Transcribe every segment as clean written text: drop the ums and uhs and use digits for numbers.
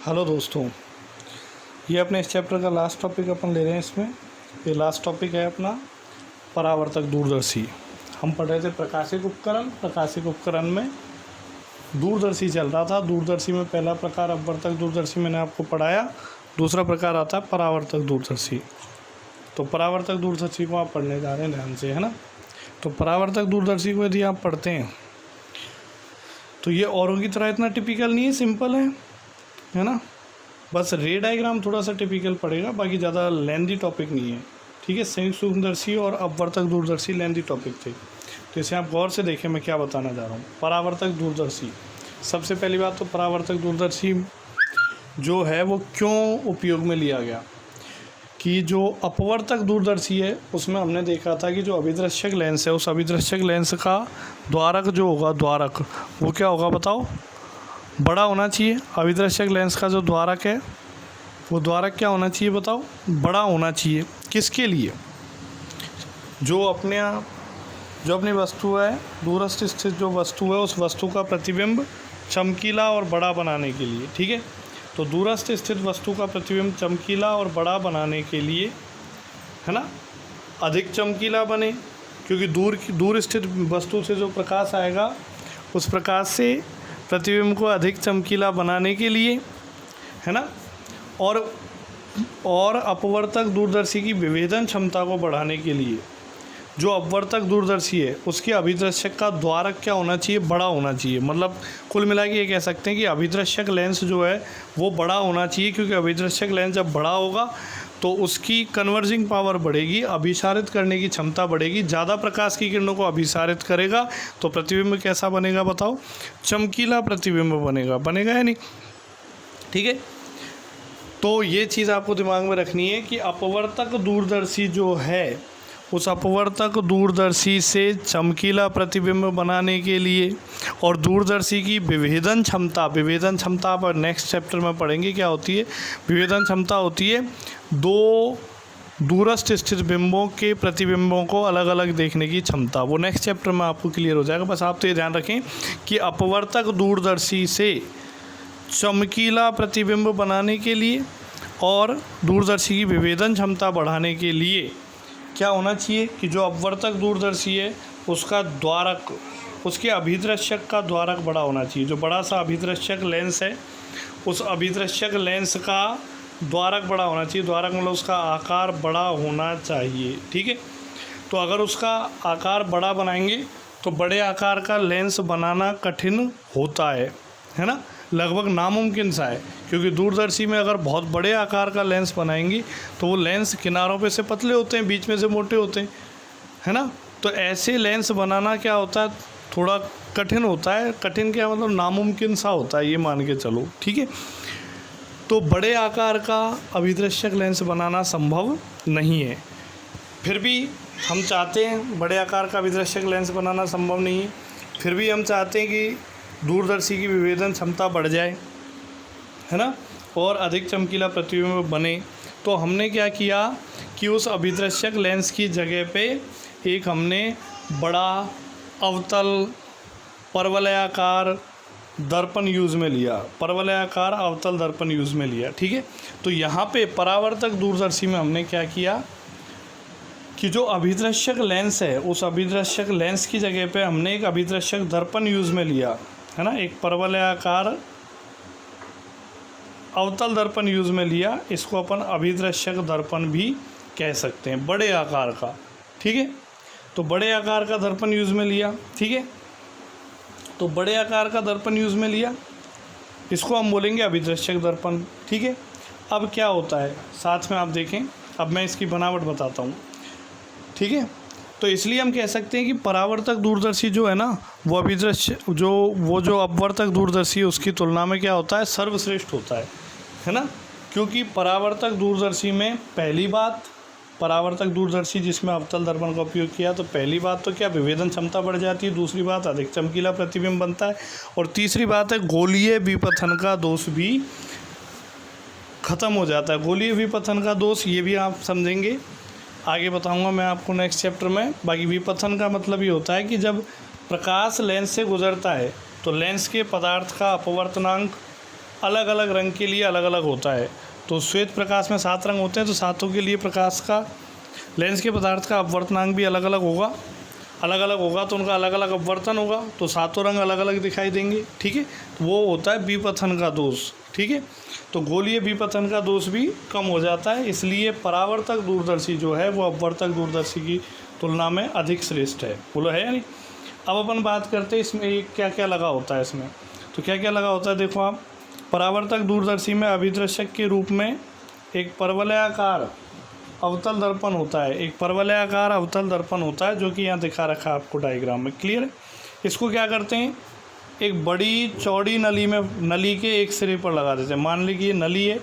Hello दोस्तों, ये अपने इस चैप्टर का लास्ट टॉपिक अपन ले रहे हैं। इसमें ये लास्ट टॉपिक है अपना परावर्तक दूरदर्शी। हम पढ़ रहे थे प्रकाशिक उपकरण। प्रकाशिक उपकरण में दूरदर्शी चल रहा था। दूरदर्शी में पहला प्रकार अपवर्तक दूरदर्शी मैंने आपको पढ़ाया। दूसरा प्रकार आता है परावर्तक दूरदर्शी। तो परावर्तक दूरदर्शी को आप पढ़ने जा रहे हैं ध्यान से, है ना। तो परावर्तक दूरदर्शी को यदि आप पढ़ते हैं तो ये औरों की तरह इतना टिपिकल नहीं है, सिंपल है ना। बस रे डायग्राम थोड़ा सा टिपिकल पड़ेगा, बाकी ज़्यादा लेंदी टॉपिक नहीं है, ठीक है। संयुक्त सूक्ष्मदर्शी और अपवर्तक दूरदर्शी लेंदी टॉपिक थे, तो इसे आप गौर से देखें मैं क्या बताना जा रहा हूँ। परावर्तक दूरदर्शी, सबसे पहली बात तो परावर्तक दूरदर्शी जो है वो क्यों उपयोग में लिया गया कि जो अपवर्तक दूरदर्शी है उसमें हमने देखा था कि जो अभिदृश्यक लेंस है उस अभिदृश्यक लेंस का द्वारक जो होगा, द्वारक वो क्या होगा बताओ, बड़ा होना चाहिए। अभिदृश्यक लेंस का जो द्वारक है वो द्वारक क्या होना चाहिए बताओ, बड़ा होना चाहिए। किसके लिए? जो अपनी वस्तु है, दूरस्थ स्थित जो वस्तु है उस वस्तु का प्रतिबिंब चमकीला और बड़ा बनाने के लिए, ठीक है। तो दूरस्थ स्थित वस्तु का प्रतिबिंब चमकीला और बड़ा बनाने के लिए, है ना, अधिक चमकीला बने, क्योंकि दूर स्थित वस्तु से जो प्रकाश आएगा उस प्रकाश से प्रतिबिंब को अधिक चमकीला बनाने के लिए, है ना, और अपवर्तक दूरदर्शी की विभेदन क्षमता को बढ़ाने के लिए जो अपवर्तक दूरदर्शी है उसके अभिदृश्यक का द्वारक क्या होना चाहिए, बड़ा होना चाहिए। मतलब कुल मिला के ये कह सकते हैं कि अभिदृश्यक लेंस जो है वो बड़ा होना चाहिए, क्योंकि अभिदृश्यक लेंस जब बड़ा होगा तो उसकी कन्वर्जिंग पावर बढ़ेगी, अभिसारित करने की क्षमता बढ़ेगी, ज़्यादा प्रकाश की किरणों को अभिसारित करेगा तो प्रतिबिंब कैसा बनेगा बताओ, चमकीला प्रतिबिंब बनेगा या नहीं, ठीक है। तो ये चीज़ आपको दिमाग में रखनी है कि अपवर्तक दूरदर्शी जो है उस अपवर्तक दूरदर्शी से चमकीला प्रतिबिंब बनाने के लिए और दूरदर्शी की विभेदन क्षमता आप नेक्स्ट चैप्टर में पढ़ेंगे क्या होती है। विभेदन क्षमता होती है दो दूरस्थ स्थित बिंबों के प्रतिबिंबों को अलग अलग देखने की क्षमता। वो नेक्स्ट चैप्टर में आपको क्लियर हो जाएगा। बस आप तो ये ध्यान रखें कि अपवर्तक दूरदर्शी से चमकीला प्रतिबिंब बनाने के लिए और दूरदर्शी की विभेदन क्षमता बढ़ाने के लिए क्या होना चाहिए कि जो अपवर्तक दूरदर्शी है उसका द्वारक, उसके अभिदृश्यक का द्वारक बड़ा होना चाहिए। जो बड़ा सा अभिदृश्यक लेंस है उस अभिदृश्यक लेंस का द्वारक बड़ा होना चाहिए। द्वारक मतलब उसका आकार बड़ा होना चाहिए, ठीक है। तो अगर उसका आकार बड़ा बनाएंगे तो बड़े आकार का लेंस बनाना कठिन होता है ना, लगभग नामुमकिन सा है, क्योंकि दूरदर्शी में अगर बहुत बड़े आकार का लेंस बनाएंगी तो वो लेंस किनारों पे से पतले होते हैं, बीच में से मोटे होते हैं, है ना। तो ऐसे लेंस बनाना क्या होता है, थोड़ा कठिन होता है। कठिन क्या मतलब, नामुमकिन सा होता है, ये मान के चलो, ठीक है। तो बड़े आकार का अभिदृश्यक लेंस बनाना संभव नहीं है। फिर भी हम चाहते हैं, बड़े आकार का अभिदृश्यक लेंस बनाना संभव नहीं है, फिर भी हम चाहते हैं कि दूरदर्शी की विभेदन क्षमता बढ़ जाए, है ना, और अधिक चमकीला प्रतिबिंब बने। तो हमने क्या किया कि उस अभिदृश्यक लेंस की जगह पे एक हमने बड़ा अवतल परवलयाकार दर्पण यूज़ में लिया, परवलयाकार अवतल दर्पण यूज़ में लिया, ठीक है। तो यहाँ पे परावर्तक दूरदर्शी में हमने क्या किया कि जो अभिदृश्यक लेंस है उस अभिदृश्यक लेंस की जगह पे हमने एक अभिदृश्यक दर्पण यूज़ में लिया, है ना, एक परवलयाकार अवतल दर्पण यूज़ में लिया। इसको अपन अभिदृश्यक दर्पण भी कह सकते हैं, बड़े आकार का, ठीक है। तो बड़े आकार का दर्पण यूज़ में लिया, ठीक है। तो बड़े आकार का दर्पण यूज़ में लिया, इसको हम बोलेंगे अभिदृश्यक दर्पण, ठीक है। अब क्या होता है साथ में आप देखें, अब मैं इसकी बनावट बताता हूँ, ठीक है। तो इसलिए हम कह सकते हैं कि परावर्तक दूरदर्शी जो है ना वो अभिदृश्य जो अपवर्तक दूरदर्शी है उसकी तुलना में क्या होता है, सर्वश्रेष्ठ होता है ना। क्योंकि परावर्तक दूरदर्शी में पहली बात, परावर्तक दूरदर्शी जिसमें अवतल दर्पण का उपयोग किया, तो पहली बात तो क्या, विभेदन क्षमता बढ़ जाती है, दूसरी बात अधिक चमकीला प्रतिबिंब बनता है, और तीसरी बात है गोलीय विपथन का दोष भी खत्म हो जाता है। गोलीय विपथन का दोष ये भी आप समझेंगे, आगे बताऊंगा मैं आपको नेक्स्ट चैप्टर में। बाकी विपथन का मतलब ये होता है कि जब प्रकाश लेंस से गुजरता है तो लेंस के पदार्थ का अपवर्तनांक अलग अलग रंग के लिए अलग अलग होता है। तो श्वेत प्रकाश में 7 रंग होते हैं, तो सातों के लिए प्रकाश का लेंस के पदार्थ का अपवर्तनांक भी अलग अलग होगा। अलग अलग होगा तो उनका अलग अलग अपवर्तन होगा, तो सातों रंग अलग अलग दिखाई देंगे। ठीक है, तो वो होता है विपथन का दोष। ठीक है, तो गोलीय विपथन का दोष भी कम हो जाता है, इसलिए परावर्तक दूरदर्शी जो है वो अपवर्तक दूरदर्शी की तुलना में अधिक श्रेष्ठ है। बोलो है या नहीं। अब अपन बात करते हैं इसमें क्या क्या लगा होता है इसमें। तो क्या क्या लगा होता है देखो आप, परावर्तक दूरदर्शी में अभिदर्शक के रूप में एक परवलयाकार अवतल दर्पण होता है। एक परवलयाकार अवतल दर्पण होता है जो कि यहाँ दिखा रखा है आपको डायग्राम में, क्लियर है। इसको क्या करते हैं, एक बड़ी चौड़ी नली में, नली के एक सिरे पर लगा देते हैं। मान लीजिए नली है,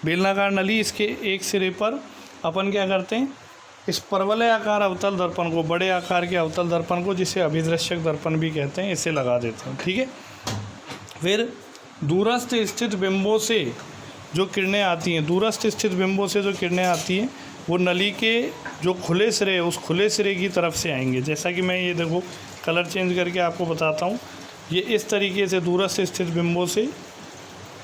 बेलनाकार नली, इसके एक सिरे पर अपन क्या करते हैं, इस परवलयाकार अवतल दर्पण को, बड़े आकार के अवतल दर्पण को, जिसे अभिदर्शक दर्पण भी कहते हैं, इसे लगा देते हैं। ठीक है, फिर दूरस्थ स्थित बिंबों से जो किरणें आती हैं, दूरस्थ स्थित बिंबों से जो किरणें आती हैं वो नली के जो खुले सिरे है उस खुले सिरे की तरफ से आएंगे। जैसा कि मैं ये देखो कलर चेंज करके आपको बताता हूँ, ये इस तरीके से दूरस्थ स्थित बिंबों से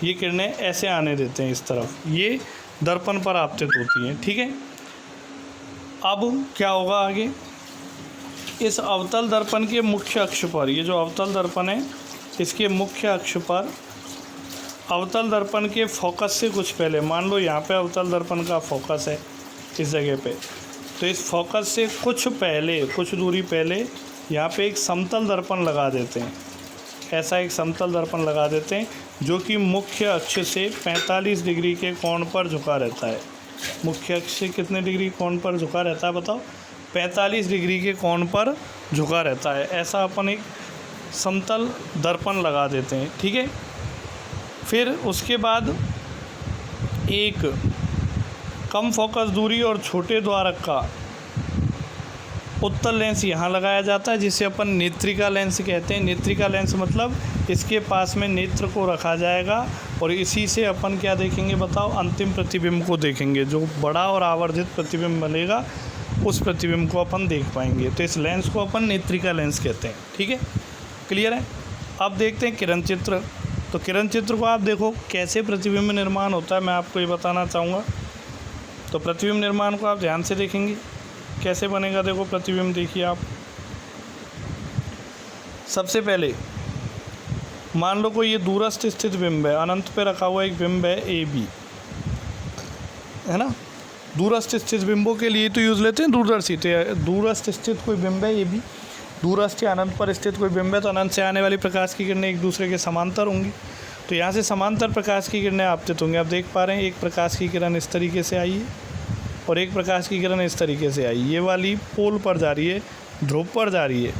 ये किरणें ऐसे आने देते हैं इस तरफ, ये दर्पण पर आपतित होती हैं। ठीक है, अब क्या होगा आगे, इस अवतल दर्पण के मुख्य अक्ष पर, ये जो अवतल दर्पण है इसके मुख्य अक्ष पर अवतल दर्पण के फोकस से कुछ पहले, मान लो यहाँ पे अवतल दर्पण का फोकस है इस जगह पे, तो इस फोकस से कुछ पहले, कुछ दूरी पहले यहाँ पे एक समतल दर्पण लगा देते हैं। ऐसा एक समतल दर्पण लगा देते हैं जो कि मुख्य अक्ष से 45 डिग्री के कोण पर झुका रहता है। मुख्य अक्ष से कितने डिग्री कोण पर झुका रहता है बताओ, 45 डिग्री के कोण पर झुका रहता है। ऐसा अपन एक समतल दर्पण लगा देते हैं। ठीक है, फिर उसके बाद एक कम फोकस दूरी और छोटे द्वारक का उत्तल लेंस यहाँ लगाया जाता है, जिसे अपन नेत्रिका लेंस कहते हैं। नेत्रिका लेंस मतलब इसके पास में नेत्र को रखा जाएगा और इसी से अपन क्या देखेंगे बताओ, अंतिम प्रतिबिंब को देखेंगे। जो बड़ा और आवर्धित प्रतिबिंब बनेगा उस प्रतिबिंब को अपन देख पाएंगे। तो इस लेंस को अपन नेत्रिका लेंस कहते हैं। ठीक है, क्लियर है। अब देखते हैं किरण चित्र। तो किरण चित्र को आप देखो कैसे प्रतिबिंब निर्माण होता है, मैं आपको ये बताना चाहूँगा। तो प्रतिबिंब निर्माण को आप ध्यान से देखेंगे कैसे बनेगा। देखो प्रतिबिंब देखिए आप, सबसे पहले मान लो कोई ये दूरस्थ स्थित बिंब है, अनंत पे रखा हुआ एक बिंब है ए बी, है ना। दूरस्थ स्थित बिंबों के लिए तो यूज़ लेते हैं दूरदर्शी। तो दूरस्थ स्थित कोई बिंब है ए बी, दूरस्थ या अनंत पर स्थित कोई बिंब है, तो अनंत से आने वाली प्रकाश की किरणें एक दूसरे के समांतर होंगी। तो यहाँ से समांतर प्रकाश की किरणें आपतित होंगी। आप देख पा रहे हैं एक प्रकाश की किरण इस तरीके से आई है और एक प्रकाश की किरण इस तरीके से आई। ये वाली पोल पर जा रही है, ध्रुव पर जा रही है,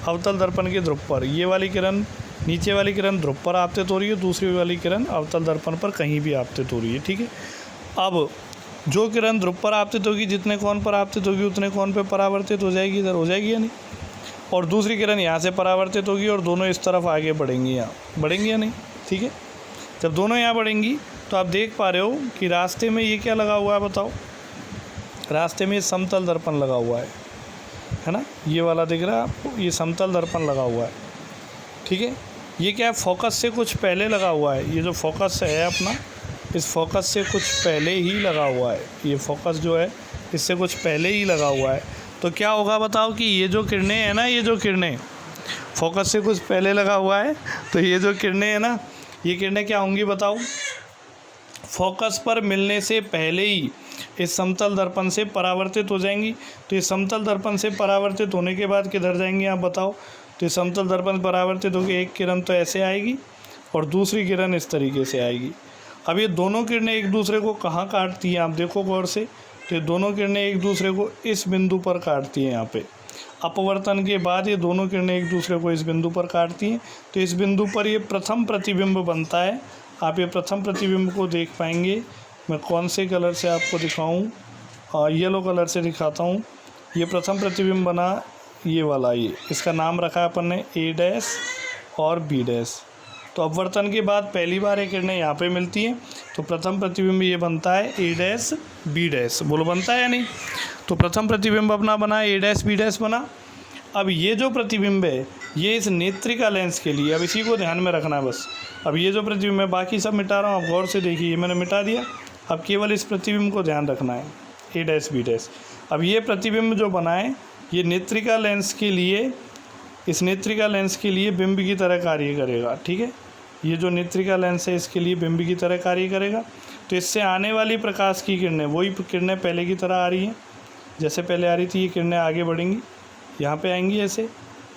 अवतल दर्पण के ध्रुव पर। ये वाली किरण, नीचे वाली किरण ध्रुव पर आपतित हो रही है, दूसरी वाली किरण अवतल दर्पण पर कहीं भी आपतित हो रही है। ठीक है, अब जो किरण ध्रुव पर आपतित होगी, जितने कोण पर आपतित होगी उतने कोण पर परावर्तित हो जाएगी, इधर हो जाएगी या नहीं। और दूसरी किरण यहाँ से परावर्तित होगी और दोनों इस तरफ आगे बढ़ेंगी, यहाँ बढ़ेंगी या नहीं। ठीक है, जब दोनों यहाँ बढ़ेंगी तो आप देख पा रहे हो कि रास्ते में ये क्या लगा हुआ है बताओ, रास्ते में ये समतल दर्पण लगा हुआ है ना, ये वाला दिख रहा है आपको, ये समतल दर्पण लगा हुआ है। ठीक है, ये क्या है, फोकस से कुछ पहले लगा हुआ है। ये जो फोकस है अपना, इस फोकस से कुछ पहले ही लगा हुआ है। ये फोकस जो है इससे कुछ पहले ही लगा हुआ है। तो क्या होगा बताओ कि ये जो किरणें हैं ना, ये जो किरणें फोकस से कुछ पहले लगा हुआ है, तो ये जो किरणें हैं ना, ये किरणें क्या होंगी बताओ, फोकस पर मिलने से पहले ही इस समतल दर्पण से परावर्तित हो जाएंगी। तो ये समतल दर्पण से परावर्तित होने के बाद किधर जाएंगी आप बताओ। तो ये समतल दर्पण परावर्तित होकर एक किरण तो ऐसे आएगी और दूसरी किरण इस तरीके से आएगी। अब ये दोनों किरणें एक दूसरे को कहाँ काटती हैं आप देखो गौर से। तो ये दोनों किरणें एक दूसरे को इस बिंदु पर काटती हैं। यहाँ पे अपवर्तन के बाद ये दोनों किरणें एक दूसरे को इस बिंदु पर काटती हैं। तो इस बिंदु पर ये प्रथम प्रतिबिंब बनता है। आप ये प्रथम प्रतिबिंब को देख पाएंगे। मैं कौन से कलर से आपको दिखाऊं, येलो कलर से दिखाता हूं। ये प्रथम प्रतिबिंब बना, ये वाला, ये इसका नाम रखा है अपन ने ए डैश और बी डैश। तो अपवर्तन के बाद पहली बार ये किरणें यहाँ पे मिलती हैं, तो प्रथम प्रतिबिंब ये बनता है ए डैश बी डैश। बोलो बनता है या नहीं। तो प्रथम प्रतिबिंब अपना बना ए डैश बी डैश बना। अब ये जो प्रतिबिंब है ये इस नेत्रिका लेंस के लिए, अब इसी को ध्यान में रखना है बस। अब ये जो प्रतिबिंब, मैं बाकी सब मिटा रहा हूँ, आप गौर से देखिए, ये मैंने मिटा दिया। अब केवल इस प्रतिबिंब को ध्यान रखना है, A डैश B डैश। अब ये प्रतिबिंब जो बनाए, ये नेत्रिका लेंस के लिए, इस नेत्रिका लेंस के लिए बिंब की तरह कार्य करेगा, ठीक है। ये जो नेत्रिका लेंस है इसके लिए बिंब की तरह कार्य करेगा। तो इससे आने वाली प्रकाश की किरणें, वही किरणें पहले की तरह आ रही हैं, जैसे पहले आ रही थी। ये किरणें आगे बढ़ेंगी, यहाँ पे आएंगी, ऐसे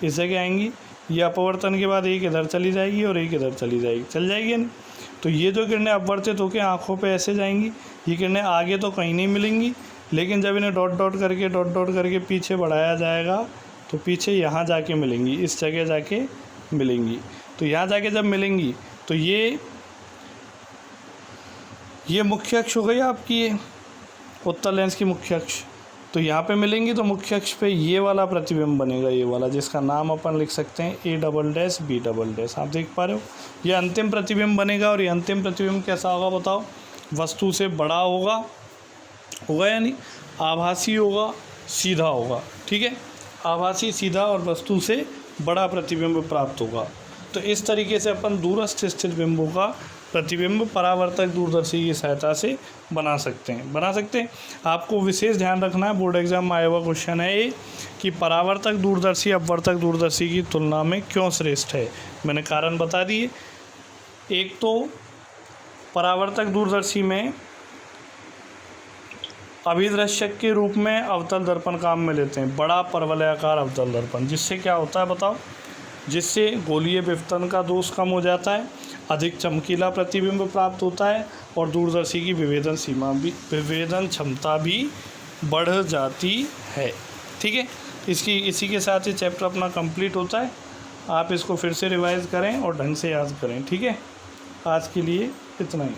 इस जगह आएंगी। ये अपवर्तन के बाद एक इधर चली जाएगी और एक इधर चली जाएगी, चल जाएगी या नहीं। तो ये जो किरणें अपवर्तित होकर आँखों पे ऐसे जाएंगी, ये किरणें आगे तो कहीं नहीं मिलेंगी, लेकिन जब इन्हें डॉट डॉट करके पीछे बढ़ाया जाएगा तो पीछे यहाँ जाके मिलेंगी, इस जगह जाके मिलेंगी। तो यहाँ जाके जब मिलेंगी तो ये मुख्य अक्ष हो गई आपकी, ये उत्तल लेंस की मुख्य अक्ष। तो यहाँ पे मिलेंगी तो मुख्य अक्ष पे ये वाला प्रतिबिंब बनेगा, ये वाला, जिसका नाम अपन लिख सकते हैं A double dash B double dash. आप देख पा रहे हो, ये अंतिम प्रतिबिंब बनेगा। और ये अंतिम प्रतिबिंब कैसा होगा बताओ? वस्तु से बड़ा होगा या नहीं? आभासी होगा, सीधा होगा, ठीक है। आभासी, सीधा और वस्तु से बड़ा प्रतिबिंब प्राप्त होगा। तो इस तरीके से अपन दूरस्थ स्थित बिंबों का प्रतिबिंब परावर्तक दूरदर्शी की सहायता से बना सकते हैं। आपको विशेष ध्यान रखना है, बोर्ड एग्जाम में आया हुआ क्वेश्चन है ये, कि परावर्तक दूरदर्शी अपवर्तक दूरदर्शी की तुलना में क्यों श्रेष्ठ है। मैंने कारण बता दिए। एक तो परावर्तक दूरदर्शी में अभिदृश्यक के रूप में अवतल दर्पण काम में लेते हैं, बड़ा परवलयाकार अवतल दर्पण। जिससे क्या होता है बताओ? जिससे गोलीय विवर्तन का दोष कम हो जाता है, अधिक चमकीला प्रतिबिंब प्राप्त होता है और दूरदर्शी की विभेदन क्षमता भी बढ़ जाती है, ठीक है। इसी के साथ ये चैप्टर अपना कंप्लीट होता है। आप इसको फिर से रिवाइज़ करें और ढंग से याद करें, ठीक है। आज के लिए इतना ही।